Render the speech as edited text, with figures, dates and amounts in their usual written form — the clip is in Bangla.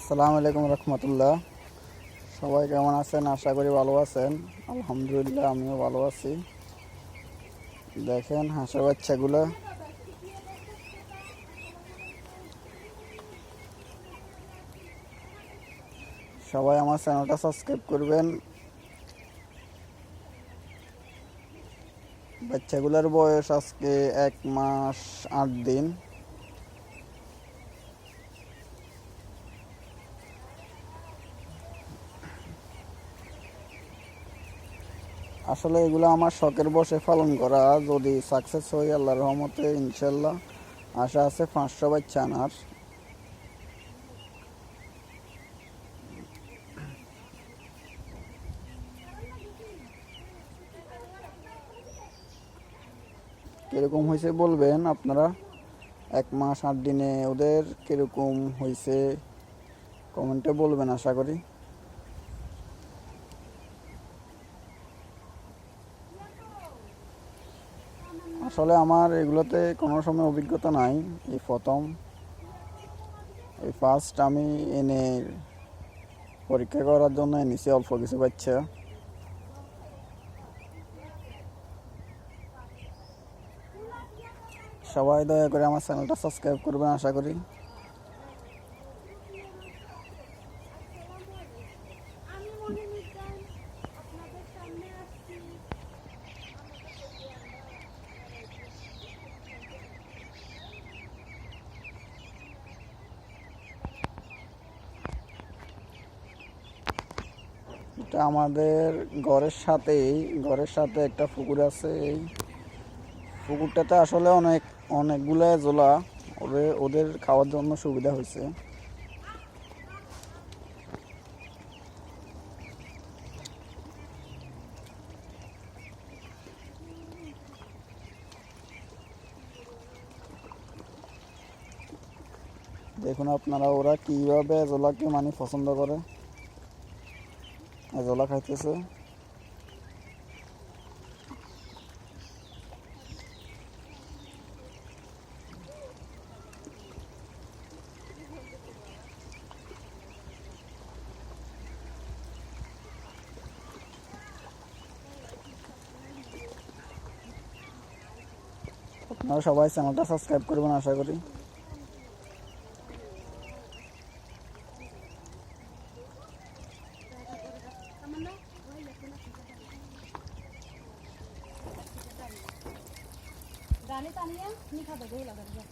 আসসালামু আলাইকুম রহমতুল্লাহ। সবাই কেমন আছেন? আশা করি ভালো আছেন। আলহামদুলিল্লাহ, আমিও ভালো আছি। দেখেন হাঁসের বাচ্চাগুলো। সবাই আমার চ্যানেলটা সাবস্ক্রাইব করবেন। বাচ্চাগুলোর বয়স আজকে 1 মাস 8 দিন। আসলে এগুলো আমার শখের বসে পালন করা। যদি সাকসেস হই আল্লাহর রহমতে ইনশাল্লাহ আশা আছে 500 বাচ্চা আনার। কিরকম হয়েছে বলবেন আপনারা। 1 মাস 8 দিনে ওদের কিরকম হয়েছে কমেন্টে বলবেন আশা করি। আসলে আমার এগুলোতে কোনো সময় অভিজ্ঞতা নাই। এই প্রথম, এই ফার্স্ট আমি এনে পরীক্ষা করার জন্য এনেছি অল্প কিছু বাচ্চা। সবাই দয়া করে আমার চ্যানেলটা সাবস্ক্রাইব করবেন আশা করি। এটা আমাদের ঘরের সাথে একটা পুকুর আছে। এই পুকুরটাতে আসলে অনেকগুলো জোলা। ওদের খাওয়ার জন্য সুবিধা হয়েছে। দেখুন আপনারা ওরা কিভাবে এজোলাকে পছন্দ করে, এজোলা খাইতেছে। আপনারা সবাই চ্যানেলটা সাবস্ক্রাইব করবেন আশা করি। गाने तानिया नहीं खाता दो लगा दिया